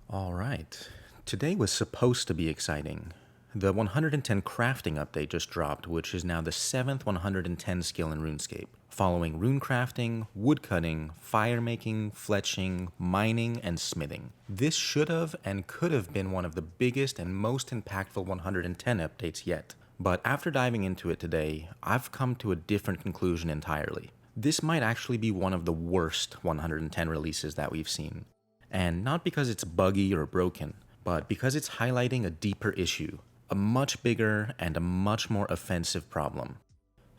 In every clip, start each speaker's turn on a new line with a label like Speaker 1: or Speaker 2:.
Speaker 1: Alright, today was supposed to be exciting. The 110 crafting update just dropped, which is now the 7th 110 skill in RuneScape, following rune crafting, woodcutting, fire making, fletching, mining, and smithing. This should have and could have been one of the biggest and most impactful 110 updates yet, but after diving into it today, I've come to a different conclusion entirely. This might actually be one of the worst 110 releases that we've seen. And not because it's buggy or broken, but because it's highlighting a deeper issue, a much bigger and a much more offensive problem.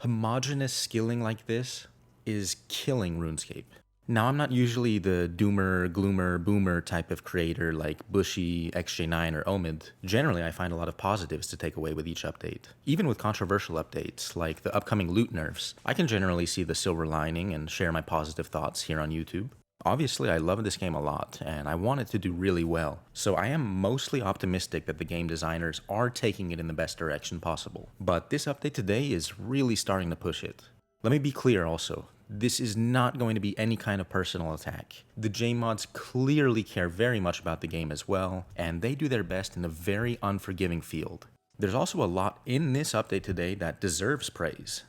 Speaker 1: Homogenous skilling like this is killing RuneScape. Now, I'm not usually the doomer, gloomer, boomer type of creator like Bushy, XJ9, or Omid. Generally, I find a lot of positives to take away with each update. Even with controversial updates, like the upcoming loot nerfs, I can generally see the silver lining and share my positive thoughts here on YouTube. Obviously, I love this game a lot, and I want it to do really well, so I am mostly optimistic that the game designers are taking it in the best direction possible. But this update today is really starting to push it. Let me be clear also, this is not going to be any kind of personal attack. The J-mods clearly care very much about the game as well, and they do their best in a very unforgiving field. There's also a lot in this update today that deserves praise.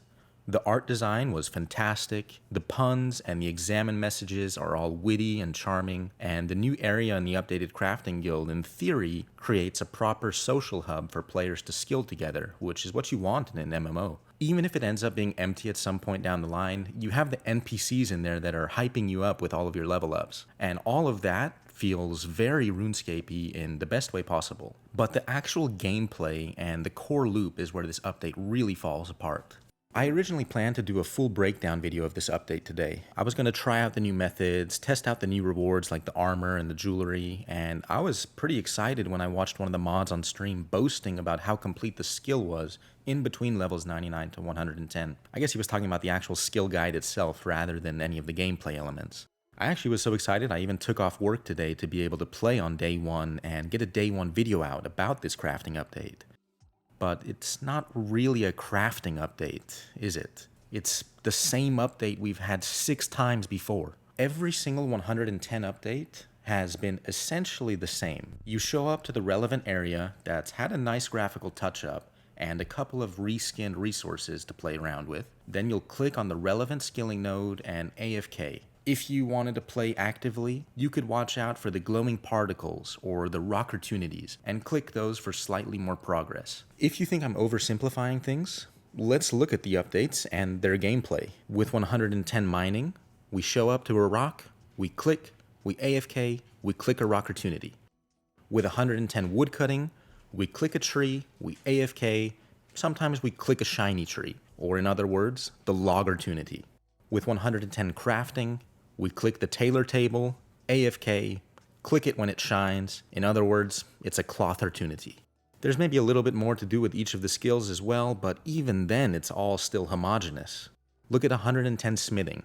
Speaker 1: The art design was fantastic, the puns and the examine messages are all witty and charming, and the new area in the updated crafting guild in theory creates a proper social hub for players to skill together, which is what you want in an MMO. Even if it ends up being empty at some point down the line, you have the NPCs in there that are hyping you up with all of your level ups, and all of that feels very RuneScape-y in the best way possible. But the actual gameplay and the core loop is where this update really falls apart. I originally planned to do a full breakdown video of this update today. I was going to try out the new methods, test out the new rewards like the armor and the jewelry, and I was pretty excited when I watched one of the mods on stream boasting about how complete the skill was in between levels 99 to 110. I guess he was talking about the actual skill guide itself rather than any of the gameplay elements. I actually was so excited I even took off work today to be able to play on day one and get a day one video out about this crafting update. But it's not really a crafting update, is it? It's the same update we've had 6 times before. Every single 110 update has been essentially the same. You show up to the relevant area that's had a nice graphical touch-up and a couple of reskinned resources to play around with. Then you'll click on the relevant skilling node and AFK. If you wanted to play actively, you could watch out for the glowing particles or the rockertunities and click those for slightly more progress. If you think I'm oversimplifying things, let's look at the updates and their gameplay. With 110 mining, we show up to a rock, we click, we AFK, we click a rockertunity. With 110 woodcutting, we click a tree, we AFK, sometimes we click a shiny tree, or in other words, the loggertunity. With 110 crafting, we click the tailor table, AFK, click it when it shines. In other words, it's a clothertunity. There's maybe a little bit more to do with each of the skills as well, but even then it's all still homogeneous. Look at 110 smithing.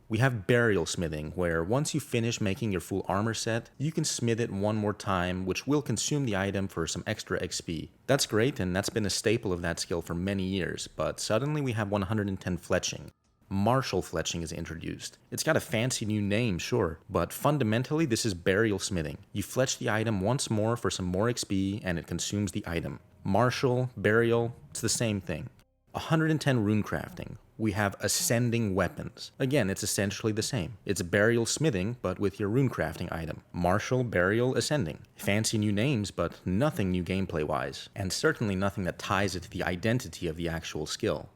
Speaker 1: We have burial smithing, where once you finish making your full armor set, you can smith it one more time, which will consume the item for some extra XP. That's great, and that's been a staple of that skill for many years, but suddenly we have 110 fletching. Martial fletching is introduced. It's got a fancy new name, sure, but fundamentally this is burial smithing. You fletch the item once more for some more XP and it consumes the item. Martial, burial, it's the same thing. 110 rune crafting. We have ascending weapons. Again, it's essentially the same. It's burial smithing, but with your rune crafting item. Martial, burial, ascending. Fancy new names, but nothing new gameplay-wise, and certainly nothing that ties it to the identity of the actual skill.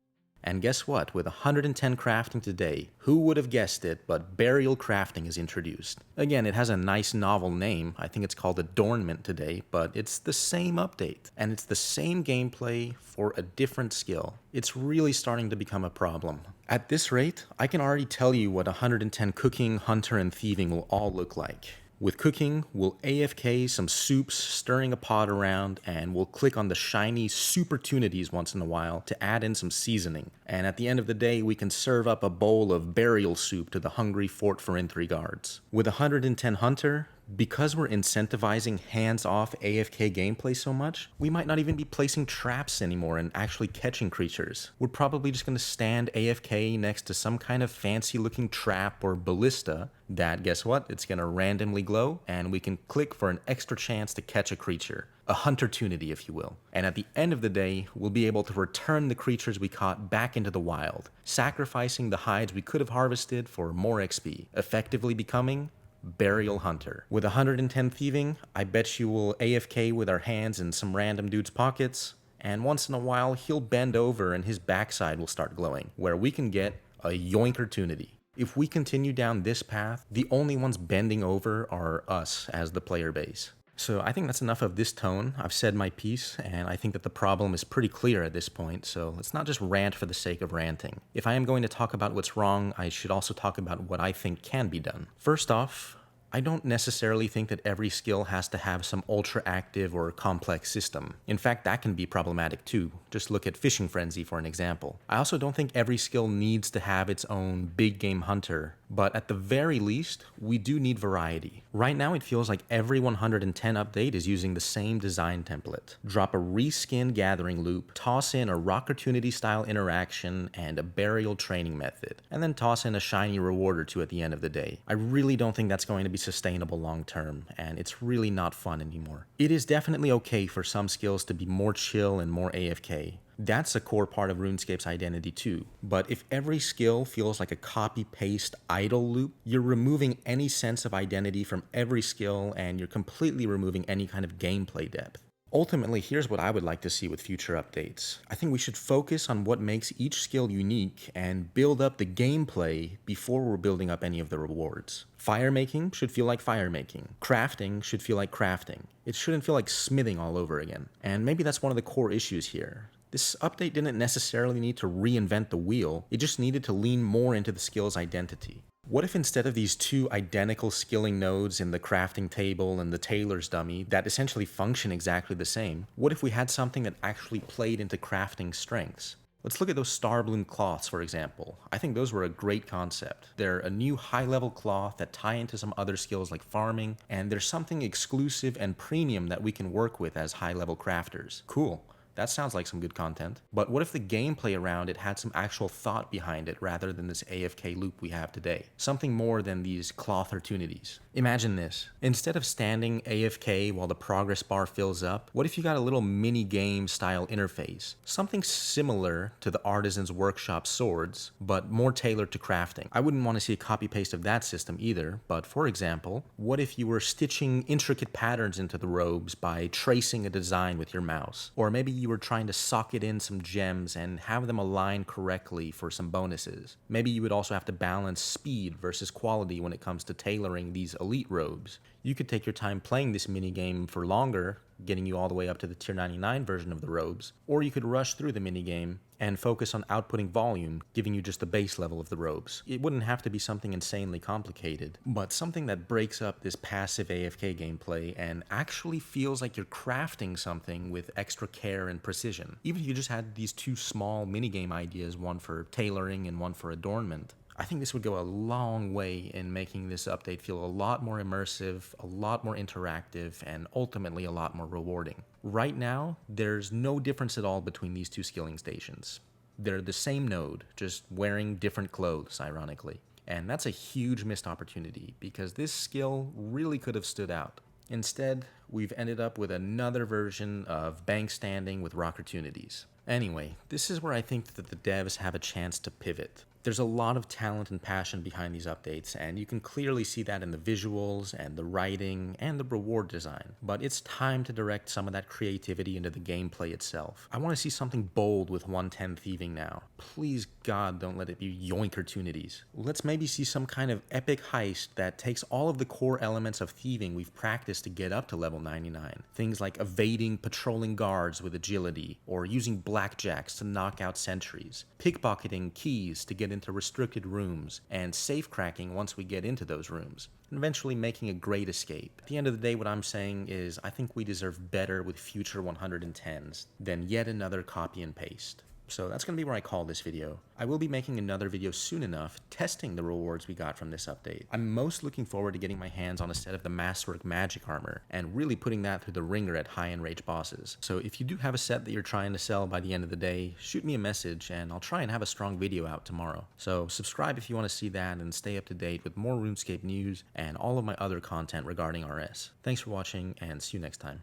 Speaker 1: And guess what? With 110 crafting today, who would have guessed it, but burial crafting is introduced. Again, it has a nice novel name. I think it's called Adornment today, but it's the same update. And it's the same gameplay for a different skill. It's really starting to become a problem. At this rate, I can already tell you what 110 cooking, hunter, and thieving will all look like. With cooking, we'll AFK some soups, stirring a pot around, and we'll click on the shiny supertunities once in a while to add in some seasoning. And at the end of the day, we can serve up a bowl of burial soup to the hungry Fort Forintry guards. With 110 hunter, Because we're incentivizing hands-off AFK gameplay so much, we might not even be placing traps anymore and actually catching creatures. We're probably just going to stand AFK next to some kind of fancy-looking trap or ballista that, guess what, it's going to randomly glow, and we can click for an extra chance to catch a creature. A hunter-tunity, if you will. And at the end of the day, we'll be able to return the creatures we caught back into the wild, sacrificing the hides we could have harvested for more XP, effectively becoming Burial Hunter. With 110 thieving, I bet you will AFK with our hands in some random dude's pockets, and once in a while he'll bend over and his backside will start glowing, where we can get a yoinkertunity. If we continue down this path, the only ones bending over are us as the player base. So I think that's enough of this tone. I've said my piece, and I think that the problem is pretty clear at this point, so let's not just rant for the sake of ranting. If I am going to talk about what's wrong, I should also talk about what I think can be done. First off, I don't necessarily think that every skill has to have some ultra-active or complex system. In fact, that can be problematic too. Just look at Fishing Frenzy for an example. I also don't think every skill needs to have its own big game hunter, but at the very least, we do need variety. Right now, it feels like every 110 update is using the same design template. Drop a reskin gathering loop, toss in a Rockertunity style interaction, and a burial training method, and then toss in a shiny reward or two at the end of the day. I really don't think that's going to be sustainable long term, and it's really not fun anymore. It is definitely okay for some skills to be more chill and more AFK. That's a core part of RuneScape's identity too. But if every skill feels like a copy-paste idle loop, you're removing any sense of identity from every skill and you're completely removing any kind of gameplay depth. Ultimately, here's what I would like to see with future updates. I think we should focus on what makes each skill unique and build up the gameplay before we're building up any of the rewards. Fire making should feel like fire making. Crafting should feel like crafting. It shouldn't feel like smithing all over again. And maybe that's one of the core issues here. This update didn't necessarily need to reinvent the wheel, it just needed to lean more into the skill's identity. What if instead of these two identical skilling nodes in the crafting table and the tailor's dummy that essentially function exactly the same, what if we had something that actually played into crafting strengths? Let's look at those star bloom cloths, for example. I think those were a great concept. They're a new high-level cloth that tie into some other skills like farming, and there's something exclusive and premium that we can work with as high-level crafters. Cool. That sounds like some good content. But what if the gameplay around it had some actual thought behind it rather than this AFK loop we have today? Something more than these cloth-ertunities. Imagine this. Instead of standing AFK while the progress bar fills up, what if you got a little mini-game style interface? Something similar to the Artisan's Workshop swords, but more tailored to crafting. I wouldn't want to see a copy-paste of that system either, but for example, what if you were stitching intricate patterns into the robes by tracing a design with your mouse? Or maybe you were trying to socket in some gems and have them align correctly for some bonuses. Maybe you would also have to balance speed versus quality when it comes to tailoring these elite robes. You could take your time playing this minigame for longer, getting you all the way up to the tier 99 version of the robes, or you could rush through the minigame and focus on outputting volume, giving you just the base level of the robes. It wouldn't have to be something insanely complicated, but something that breaks up this passive AFK gameplay and actually feels like you're crafting something with extra care and precision. Even if you just had these two small minigame ideas, one for tailoring and one for adornment, I think this would go a long way in making this update feel a lot more immersive, a lot more interactive, and ultimately a lot more rewarding. Right now, there's no difference at all between these two skilling stations. They're the same node, just wearing different clothes, ironically. And that's a huge missed opportunity, because this skill really could have stood out. Instead, we've ended up with another version of bank standing with Rockertunities. Anyway, this is where I think that the devs have a chance to pivot. There's a lot of talent and passion behind these updates, and you can clearly see that in the visuals and the writing and the reward design. But it's time to direct some of that creativity into the gameplay itself. I want to see something bold with 110 thieving now. Please God, don't let it be yoinkertunities. Let's maybe see some kind of epic heist that takes all of the core elements of thieving we've practiced to get up to level 99. Things like evading patrolling guards with agility, or using blackjacks to knock out sentries, pickpocketing keys to get into restricted rooms, and safe cracking once we get into those rooms, and eventually making a great escape. At the end of the day, what I'm saying is I think we deserve better with future 110s than yet another copy and paste. So that's going to be where I call this video. I will be making another video soon enough testing the rewards we got from this update. I'm most looking forward to getting my hands on a set of the Masterwork magic armor and really putting that through the ringer at high-end rage bosses. So if you do have a set that you're trying to sell by the end of the day, shoot me a message and I'll try and have a strong video out tomorrow. So subscribe if you want to see that and stay up to date with more RuneScape news and all of my other content regarding RS. Thanks for watching and see you next time.